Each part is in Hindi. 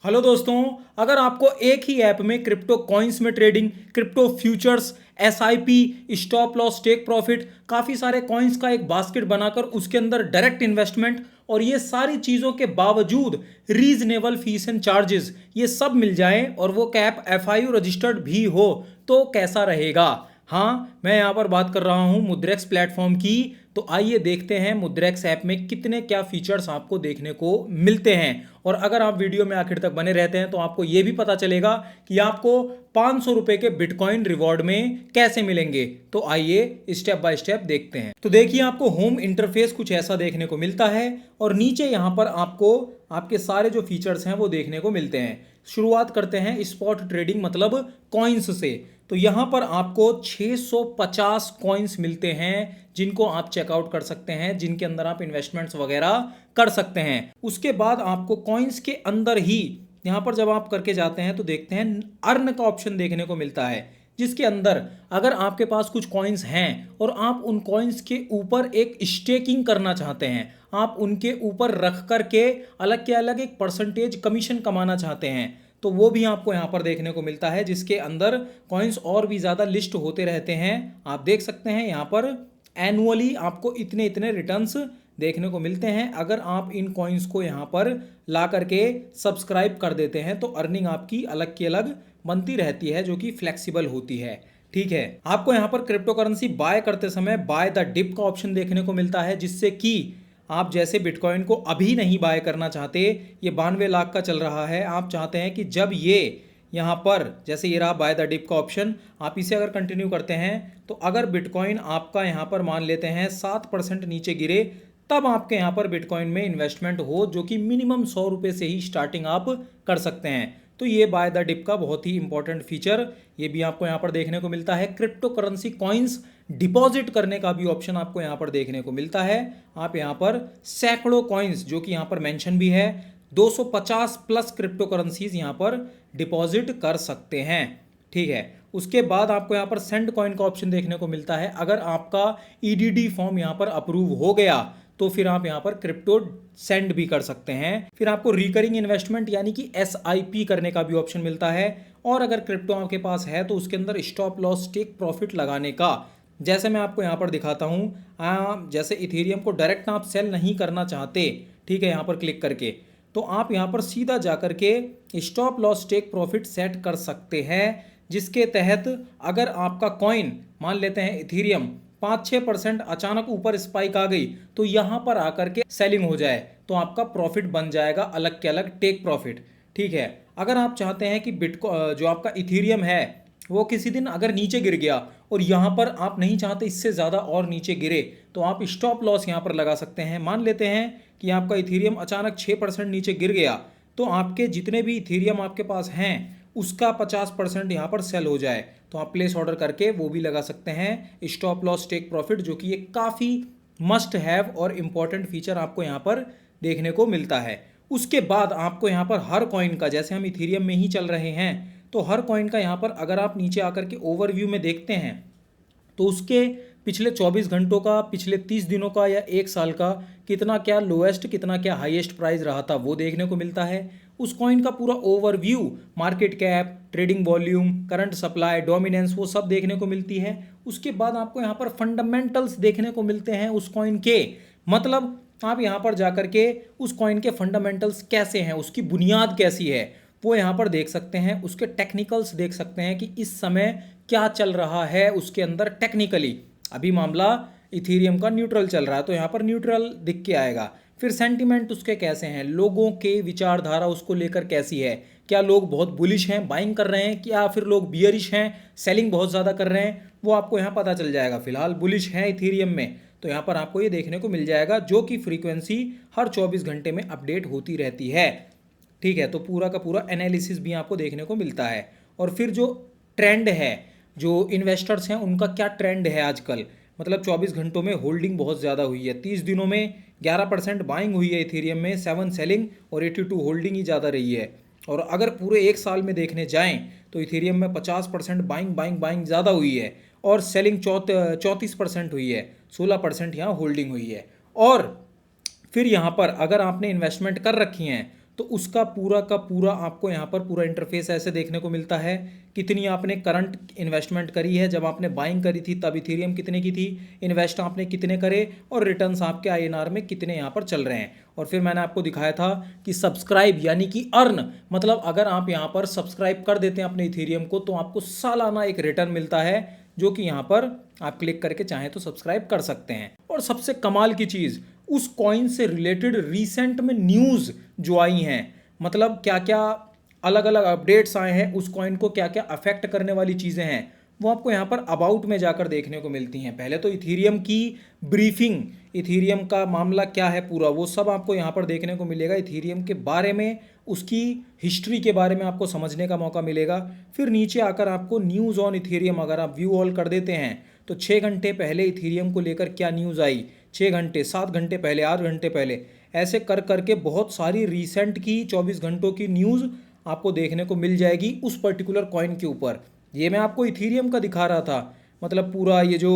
हेलो दोस्तों, अगर आपको एक ही ऐप में क्रिप्टो कॉइन्स में trading, crypto futures, SIP, stop loss, take profit, काफ़ी सारे कॉइन्स का एक बास्केट बनाकर उसके अंदर डायरेक्ट इन्वेस्टमेंट और ये सारी चीज़ों के बावजूद रीजनेबल फीस एंड चार्जेस ये सब मिल जाए और वो कैप एफआईयू रजिस्टर्ड भी हो तो कैसा रहेगा। हाँ, मैं यहाँ पर बात कर रहा हूँ मुद्रेक्स प्लेटफॉर्म की। तो आइए देखते हैं मुद्रेक्स ऐप में कितने क्या फीचर्स आपको देखने को मिलते हैं। और अगर आप वीडियो में आखिर तक बने रहते हैं तो आपको ये भी पता चलेगा कि आपको 500 रुपए के बिटकॉइन रिवॉर्ड में कैसे मिलेंगे। तो आइए स्टेप बाय स्टेप देखते हैं। तो देखिए, आपको होम इंटरफेस कुछ ऐसा देखने को मिलता है और नीचे यहाँ पर आपको आपके सारे जो फीचर्स हैं वो देखने को मिलते हैं। शुरुआत करते हैं स्पॉट ट्रेडिंग मतलब कॉइन्स से। तो यहाँ पर आपको 650 कॉइन्स मिलते हैं जिनको आप चेकआउट कर सकते हैं, जिनके अंदर आप इन्वेस्टमेंट्स वगैरह कर सकते हैं। उसके बाद आपको कॉइन्स के अंदर ही यहाँ पर जब आप करके जाते हैं तो देखते हैं अर्न का ऑप्शन देखने को मिलता है, जिसके अंदर अगर आपके पास कुछ कॉइन्स हैं और आप उन कॉइन्स के ऊपर एक स्टेकिंग करना चाहते हैं, आप उनके ऊपर रख करके अलग के अलग एक परसेंटेज कमीशन कमाना चाहते हैं, तो वो भी आपको यहाँ पर देखने को मिलता है, जिसके अंदर कॉइन्स और भी ज़्यादा लिस्ट होते रहते हैं। आप देख सकते हैं यहाँ पर एनुअली आपको इतने इतने रिटर्न्स देखने को मिलते हैं। अगर आप इन कॉइन्स को यहाँ पर ला करके सब्सक्राइब कर देते हैं तो अर्निंग आपकी अलग की अलग बनती रहती है, जो कि फ्लेक्सिबल होती है। ठीक है, आपको यहाँ पर क्रिप्टो करेंसी बाय करते समय बाय द डिप का ऑप्शन देखने को मिलता है, जिससे कि आप जैसे बिटकॉइन को अभी नहीं बाय करना चाहते, ये 92 लाख का चल रहा है, आप चाहते हैं कि जब ये यहाँ पर जैसे ये रहा बाय द डिप का ऑप्शन, आप इसे अगर कंटिन्यू करते हैं तो अगर बिटकॉइन आपका यहाँ पर मान लेते हैं 7% नीचे गिरे, तब आपके यहाँ पर बिटकॉइन में इन्वेस्टमेंट हो, जो कि मिनिमम 100 रुपये से ही स्टार्टिंग आप कर सकते हैं। तो ये बाय द डिप का बहुत ही इंपॉर्टेंट फीचर ये भी आपको यहाँ पर देखने को मिलता है। क्रिप्टो करेंसी कॉइन्स डिपॉजिट करने का भी ऑप्शन आपको यहाँ पर देखने को मिलता है। आप यहाँ पर सैकड़ों कॉइन्स, जो कि यहाँ पर मेंशन भी है, 250 प्लस क्रिप्टो करेंसीज यहाँ पर डिपॉजिट कर सकते हैं। ठीक है, उसके बाद आपको यहाँ पर सेंड कॉइन का ऑप्शन देखने को मिलता है। अगर आपका ईडीडी फॉर्म यहाँ पर अप्रूव हो गया तो फिर आप यहाँ पर क्रिप्टो सेंड भी कर सकते हैं। फिर आपको रिकरिंग इन्वेस्टमेंट यानी कि एसआईपी करने का भी ऑप्शन मिलता है। और अगर क्रिप्टो आपके पास है तो उसके अंदर स्टॉप लॉस टेक प्रॉफिट लगाने का, जैसे मैं आपको यहाँ पर दिखाता हूँ, जैसे इथेरियम को डायरेक्ट आप सेल नहीं करना चाहते, ठीक है, यहाँ पर क्लिक करके तो आप यहाँ पर सीधा जा करके stop loss take profit set कर सकते हैं, जिसके तहत अगर आपका कॉइन मान लेते हैं इथेरियम 5-6% अचानक ऊपर स्पाइक आ गई तो यहाँ पर आकर के सेलिंग हो जाए तो आपका प्रॉफिट बन जाएगा अलग के अलग टेक प्रॉफिट। ठीक है, अगर आप चाहते हैं कि जो आपका इथेरियम है वो किसी दिन अगर नीचे गिर गया और यहाँ पर आप नहीं चाहते इससे ज़्यादा और नीचे गिरे, तो आप स्टॉप लॉस यहाँ पर लगा सकते हैं। मान लेते हैं कि आपका इथेरियम अचानक 6% नीचे गिर गया तो आपके जितने भी इथेरियम आपके पास हैं उसका 50% यहाँ पर सेल हो जाए तो आप प्लेस ऑर्डर करके वो भी लगा सकते हैं स्टॉप लॉस टेक प्रॉफिट, जो कि एक काफ़ी मस्ट हैव और इम्पॉर्टेंट फीचर आपको यहाँ पर देखने को मिलता है। उसके बाद आपको यहाँ पर हर कॉइन का, जैसे हम इथेरियम में ही चल रहे हैं, तो हर कॉइन का यहाँ पर अगर आप नीचे आकर के ओवरव्यू में देखते हैं तो उसके पिछले 24 घंटों का, पिछले 30 दिनों का या एक साल का कितना क्या लोएस्ट, कितना क्या हाईएस्ट प्राइस रहा था वो देखने को मिलता है। उस कॉइन का पूरा overview, market cap, trading volume, current supply, dominance, वो सब देखने को मिलती है। उसके बाद आपको यहाँ पर फंडामेंटल्स देखने को मिलते हैं उस कॉइन के, मतलब आप यहाँ पर जाकर के उस कॉइन के फंडामेंटल्स कैसे हैं, उसकी बुनियाद कैसी है, वो यहाँ पर देख सकते हैं। उसके टेक्निकल्स देख सकते हैं कि इस समय क्या चल रहा है उसके अंदर टेक्निकली। अभी मामला इथेरियम का न्यूट्रल चल रहा है तो यहाँ पर न्यूट्रल दिख के आएगा। फिर सेंटिमेंट उसके कैसे हैं, लोगों के विचारधारा उसको लेकर कैसी है, क्या लोग बहुत बुलिश हैं, बाइंग कर रहे हैं, या फिर लोग बियरिश हैं, सेलिंग बहुत ज़्यादा कर रहे हैं, वो आपको यहाँ पता चल जाएगा। फिलहाल बुलिश हैं इथेरियम में तो यहाँ पर आपको ये देखने को मिल जाएगा, जो कि फ्रीक्वेंसी हर 24 घंटे में अपडेट होती रहती है। ठीक है, तो पूरा का पूरा एनालिसिस भी आपको देखने को मिलता है। और फिर जो ट्रेंड है, जो इन्वेस्टर्स हैं उनका क्या ट्रेंड है आजकल, मतलब 24 घंटों में होल्डिंग बहुत ज़्यादा हुई है। 30 दिनों में 11% बाइंग हुई है इथेरियम में, 7 सेलिंग और 82 होल्डिंग ही ज़्यादा रही है। और अगर पूरे एक साल में देखने जाएं तो इथेरियम में 50% बाइंग बाइंग बाइंग ज़्यादा हुई है और सेलिंग 34% हुई है, 16% यहाँ होल्डिंग हुई है। और फिर यहाँ पर अगर आपने इन्वेस्टमेंट कर रखी हैं तो उसका पूरा का पूरा आपको यहाँ पर पूरा इंटरफेस ऐसे देखने को मिलता है। कितनी आपने करंट इन्वेस्टमेंट करी है, जब आपने बाइंग करी थी तब इथेरियम कितने की थी, इन्वेस्ट आपने कितने करे और रिटर्न्स आपके आईएनआर में कितने यहाँ पर चल रहे हैं। और फिर मैंने आपको दिखाया था कि सब्सक्राइब यानी कि अर्न, मतलब अगर आप यहाँ पर सब्सक्राइब कर देते हैं अपने इथेरियम को तो आपको सालाना एक रिटर्न मिलता है, जो कि यहाँ पर आप क्लिक करके चाहें तो सब्सक्राइब कर सकते हैं। और सबसे कमाल की चीज़, उस कॉइन से रिलेटेड रिसेंट में न्यूज़ जो आई हैं, मतलब क्या क्या अलग अलग अपडेट्स आए हैं, उस कॉइन को क्या क्या अफेक्ट करने वाली चीज़ें हैं, वो आपको यहाँ पर अबाउट में जाकर देखने को मिलती हैं। पहले तो इथेरियम की ब्रीफिंग, इथेरियम का मामला क्या है पूरा, वो सब आपको यहाँ पर देखने को मिलेगा। इथेरियम के बारे में, उसकी हिस्ट्री के बारे में आपको समझने का मौका मिलेगा। फिर नीचे आकर आपको न्यूज़ ऑन इथेरियम अगर आप व्यू ऑल कर देते हैं तो 6 घंटे पहले इथेरियम को लेकर क्या न्यूज़ आई, 6 घंटे, 7 घंटे पहले, 8 घंटे पहले, ऐसे कर करके बहुत सारी रिसेंट की 24 घंटों की न्यूज़ आपको देखने को मिल जाएगी उस पर्टिकुलर कॉइन के ऊपर। ये मैं आपको इथेरियम का दिखा रहा था, मतलब पूरा ये जो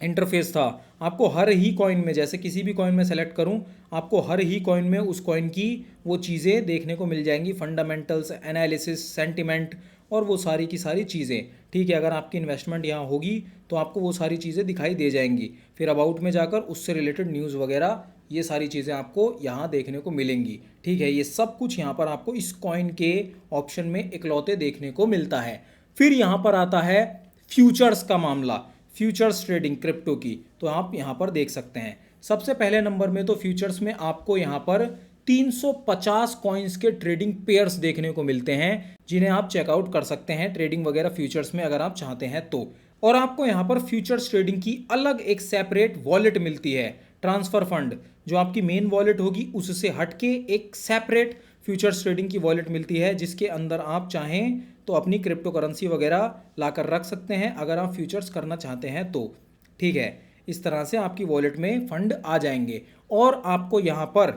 इंटरफेस था, आपको हर ही कॉइन में, जैसे किसी भी कॉइन में सेलेक्ट करूं, आपको हर ही कॉइन में उस कॉइन की वो चीज़ें देखने को मिल जाएंगी, फंडामेंटल्स, एनालिसिस, सेंटिमेंट और वो सारी की सारी चीज़ें। ठीक है, अगर आपकी इन्वेस्टमेंट यहाँ होगी तो आपको वो सारी चीज़ें दिखाई दे जाएंगी। फिर अबाउट में जाकर उससे रिलेटेड न्यूज़ वगैरह, ये सारी चीज़ें आपको यहाँ देखने को मिलेंगी। ठीक है, ये सब कुछ यहाँ पर आपको इस कॉइन के ऑप्शन में इकलौते देखने को मिलता है। फिर यहाँ पर आता है फ्यूचर्स का मामला, फ्यूचर्स ट्रेडिंग क्रिप्टो की, तो आप यहाँ पर देख सकते हैं। सबसे पहले नंबर में तो फ्यूचर्स में आपको यहाँ पर 350 कॉइन्स के ट्रेडिंग पेयर्स देखने को मिलते हैं, जिन्हें आप चेकआउट कर सकते हैं ट्रेडिंग वगैरह फ्यूचर्स में अगर आप चाहते हैं तो। और आपको यहाँ पर फ्यूचर्स ट्रेडिंग की अलग एक सेपरेट वॉलेट मिलती है, ट्रांसफर फंड, जो आपकी मेन वॉलेट होगी उससे हटके एक सेपरेट फ्यूचर्स ट्रेडिंग की वॉलेट मिलती है, जिसके अंदर आप चाहें तो अपनी क्रिप्टो करेंसी वगैरह लाकर रख सकते हैं अगर आप फ्यूचर्स करना चाहते हैं तो। ठीक है, इस तरह से आपकी वॉलेट में फंड आ जाएंगे। और आपको यहाँ पर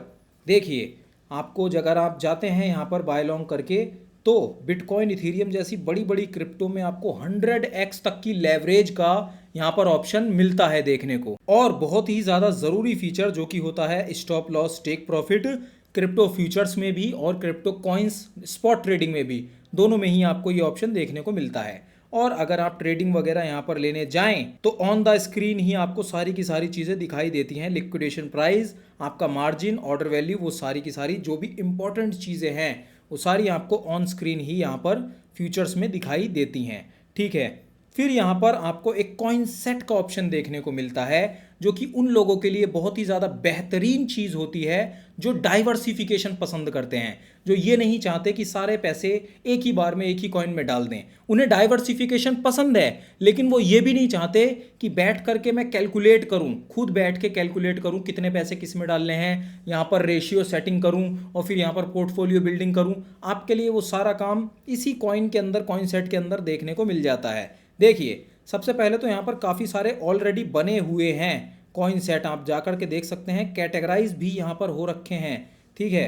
देखिए, आपको अगर आप जाते हैं यहाँ पर बाय लॉन्ग करके, तो बिटकॉइन, इथेरियम जैसी बड़ी बड़ी क्रिप्टो में आपको 100x तक की लेवरेज का यहाँ पर ऑप्शन मिलता है देखने को। और बहुत ही ज़्यादा ज़रूरी फीचर जो कि होता है stop loss take profit, crypto futures में भी और क्रिप्टो कॉइन्स स्पॉट ट्रेडिंग में भी, दोनों में ही आपको ये ऑप्शन देखने को मिलता है। और अगर आप ट्रेडिंग वगैरह यहाँ पर लेने जाएं तो ऑन द स्क्रीन ही आपको सारी की सारी चीज़ें दिखाई देती हैं, लिक्विडेशन प्राइस, आपका मार्जिन, ऑर्डर वैल्यू, वो सारी की सारी जो भी इंपॉर्टेंट चीज़ें हैं वो सारी आपको ऑन स्क्रीन ही यहाँ पर फ्यूचर्स में दिखाई देती हैं। ठीक है, फिर यहाँ पर आपको एक कॉइन सेट का ऑप्शन देखने को मिलता है, जो कि उन लोगों के लिए बहुत ही ज़्यादा बेहतरीन चीज़ होती है जो डाइवर्सिफिकेशन पसंद करते हैं, जो ये नहीं चाहते कि सारे पैसे एक ही बार में एक ही कॉइन में डाल दें। उन्हें डाइवर्सिफिकेशन पसंद है, लेकिन वो ये भी नहीं चाहते कि बैठ करके मैं कैलकुलेट करूं, खुद बैठ के कैलकुलेट करूं कितने पैसे किस में डालने हैं, यहाँ पर रेशियो सेटिंग करूं और फिर यहाँ पर पोर्टफोलियो बिल्डिंग करूं। आपके लिए वो सारा काम इसी कॉइन के अंदर, कॉइन सेट के अंदर देखने को मिल जाता है। देखिए, सबसे पहले तो यहाँ पर काफ़ी सारे ऑलरेडी बने हुए हैं कॉइन सेट, आप जाकर के देख सकते हैं, कैटेगराइज भी यहाँ पर हो रखे हैं। ठीक है,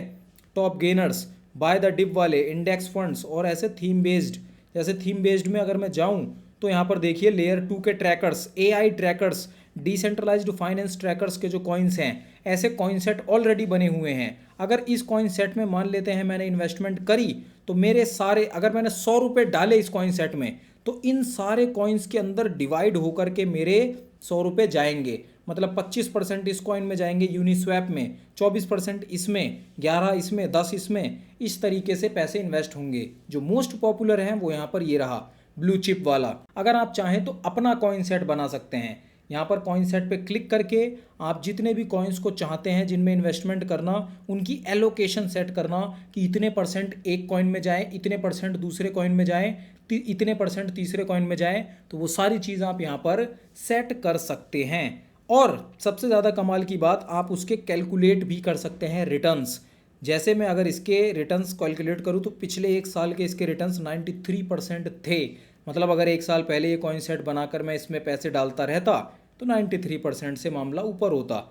top gainers, buy the dip वाले, इंडेक्स फंड्स और ऐसे थीम बेस्ड। जैसे थीम बेस्ड में अगर मैं जाऊँ तो यहाँ पर देखिए लेयर 2 के trackers, AI trackers, decentralised finance trackers के जो कॉइन्स हैं, ऐसे कॉइन सेट ऑलरेडी बने हुए हैं। अगर इस कॉइन सेट में मान लेते हैं मैंने इन्वेस्टमेंट करी, तो मेरे सारे, अगर मैंने 100 रुपये डाले इस कॉइन सेट में, तो इन सारे कॉइन्स के अंदर डिवाइड होकर के मेरे 100 रुपये जाएंगे। मतलब 25% इस कॉइन में जाएंगे यूनिस्वैप में, 24% इसमें, 11 इसमें, 10 इसमें, इस तरीके से पैसे इन्वेस्ट होंगे। जो मोस्ट पॉपुलर हैं वो यहाँ पर ये रहा, ब्लू चिप वाला। अगर आप चाहें तो अपना कॉइन सेट बना सकते हैं। यहाँ पर कॉइन सेट पे क्लिक करके आप जितने भी कॉइन्स को चाहते हैं जिनमें इन्वेस्टमेंट करना, उनकी एलोकेशन सेट करना कि इतने परसेंट एक कॉइन में जाए, इतने परसेंट दूसरे कॉइन में जाए, इतने परसेंट तीसरे कॉइन में जाए, तो वो सारी चीज़ आप यहाँ पर सेट कर सकते हैं। और सबसे ज़्यादा कमाल की बात, आप उसके कैलकुलेट भी कर सकते हैं रिटर्न्स। जैसे मैं अगर इसके रिटर्न्स कैलकुलेट करूँ तो पिछले एक साल के इसके रिटर्न्स 93% थे। मतलब अगर एक साल पहले ये कॉइन सेट बनाकर मैं इसमें पैसे डालता रहता तो 93% से मामला ऊपर होता।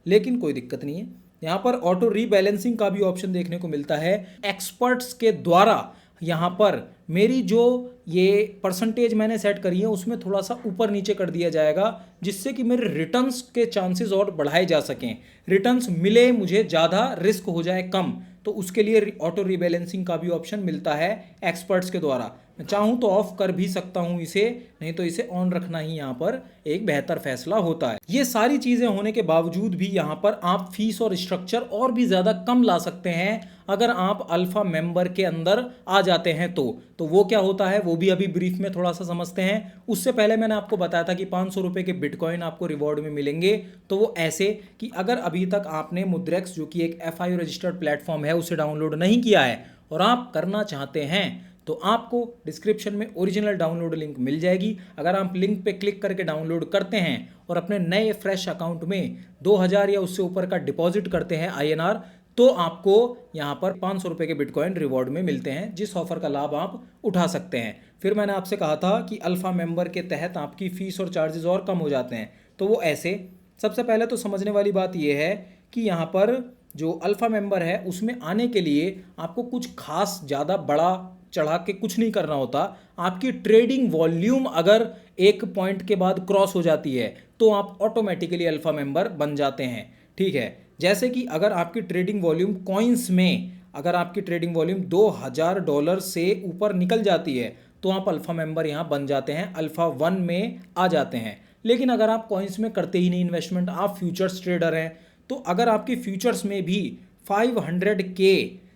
लेकिन कोई दिक्कत नहीं है, यहाँ पर ऑटो रीबैलेंसिंग का भी ऑप्शन देखने को मिलता है। एक्सपर्ट्स के द्वारा यहाँ पर मेरी जो ये परसेंटेज मैंने सेट करी है उसमें थोड़ा सा ऊपर नीचे कर दिया जाएगा, जिससे कि मेरे रिटर्न्स के चांसेस और बढ़ाए जा सकें, रिटर्न्स मिले मुझे ज़्यादा, रिस्क हो जाए कम। तो तो उसके लिए ऑटो रीबैलेंसिंग का भी ऑप्शन मिलता है एक्सपर्ट्स के द्वारा। मैं चाहूँ तो ऑफ कर भी सकता हूँ इसे, नहीं तो इसे ऑन रखना ही यहाँ पर एक बेहतर फैसला होता है। ये सारी चीज़ें होने के बावजूद भी यहाँ पर आप फीस और स्ट्रक्चर और भी ज़्यादा कम ला सकते हैं अगर आप अल्फा मेंबर के अंदर आ जाते हैं तो वो क्या होता है वो भी अभी ब्रीफ में थोड़ा सा समझते हैं। उससे पहले मैंने आपको बताया था कि 500 रुपये के बिटकॉइन आपको रिवॉर्ड में मिलेंगे। तो वो ऐसे कि अगर अभी तक आपने मुद्रेक्स जो कि एक FIO रजिस्टर्ड प्लेटफॉर्म है उसे डाउनलोड नहीं किया है और आप करना चाहते हैं तो आपको डिस्क्रिप्शन में ओरिजिनल डाउनलोड लिंक मिल जाएगी। अगर आप लिंक पे क्लिक करके डाउनलोड करते हैं और अपने नए फ्रेश अकाउंट में 2000 या उससे ऊपर का डिपॉजिट करते हैं INR, तो आपको यहाँ पर 500 रुपये के बिटकॉइन रिवॉर्ड में मिलते हैं, जिस ऑफर का लाभ आप उठा सकते हैं। फिर मैंने आपसे कहा था कि अल्फा मेंबर के तहत आपकी फीस और चार्जेस और कम हो जाते हैं, तो वो ऐसे। सबसे पहले तो समझने वाली बात यह है कि यहाँ पर जो अल्फा मेंबर है उसमें आने के लिए आपको कुछ खास ज़्यादा बड़ा चढ़ा के कुछ नहीं करना होता। आपकी ट्रेडिंग वॉल्यूम अगर एक पॉइंट के बाद क्रॉस हो जाती है तो आप ऑटोमेटिकली अल्फा मेंबर बन जाते हैं। ठीक है, जैसे कि अगर आपकी ट्रेडिंग वॉल्यूम कॉइन्स में अगर आपकी ट्रेडिंग वॉल्यूम $2000 से ऊपर निकल जाती है तो आप अल्फा मेंबर यहाँ बन जाते हैं, अल्फा 1 में आ जाते हैं। लेकिन अगर आप कॉइन्स में करते ही नहीं इन्वेस्टमेंट, आप फ्यूचर्स ट्रेडर हैं, तो अगर आपकी फ्यूचर्स में भी 500K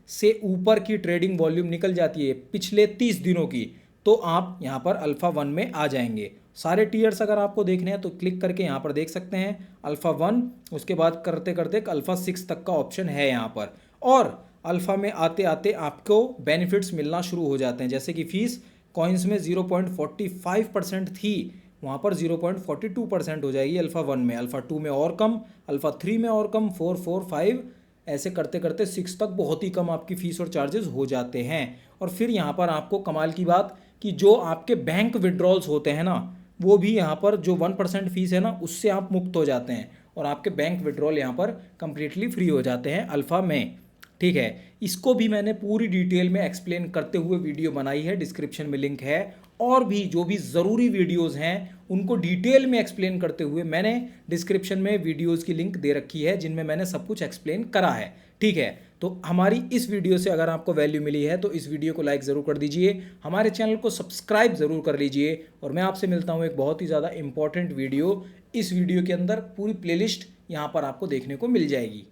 से ऊपर की ट्रेडिंग वॉल्यूम निकल जाती है पिछले 30 दिनों की, तो आप यहाँ पर अल्फा 1 में आ जाएंगे। सारे टीयर्स अगर आपको देखने हैं तो क्लिक करके यहाँ पर देख सकते हैं अल्फा 1, उसके बाद करते करते अल्फा 6 तक का ऑप्शन है यहाँ पर। और अल्फा में आते आते आपको बेनिफिट्स मिलना शुरू हो जाते हैं, जैसे कि फीस कॉइन्स में 0.45% थी, वहाँ पर 0.42% हो जाएगी अल्फा 1 में, अल्फा 2 में और कम, अल्फा 3 में और कम, 4, 4, 5 ऐसे करते करते 6 तक बहुत ही कम आपकी फ़ीस और चार्जेस हो जाते हैं। और फिर यहाँ पर आपको कमाल की बात कि जो आपके बैंक विड्रॉल्स होते हैं ना, वो भी यहाँ पर जो 1% फीस है ना उससे आप मुक्त हो जाते हैं और आपके बैंक विड्रॉल यहाँ पर कंप्लीटली फ्री हो जाते हैं अल्फ़ा में। ठीक है, इसको भी मैंने पूरी डिटेल में एक्सप्लेन करते हुए वीडियो बनाई है, डिस्क्रिप्शन में लिंक है। और भी जो भी ज़रूरी वीडियोस हैं उनको डिटेल में एक्सप्लेन करते हुए मैंने डिस्क्रिप्शन में वीडियोस की लिंक दे रखी है, जिनमें मैंने सब कुछ एक्सप्लेन करा है। ठीक है, तो हमारी इस वीडियो से अगर आपको वैल्यू मिली है तो इस वीडियो को लाइक ज़रूर कर दीजिए, हमारे चैनल को सब्सक्राइब ज़रूर कर लीजिए। और मैं आपसे मिलता हूँ एक बहुत ही ज़्यादा इंपॉर्टेंट वीडियो। इस वीडियो के अंदर पूरी प्लेलिस्ट यहाँ पर आपको देखने को मिल जाएगी।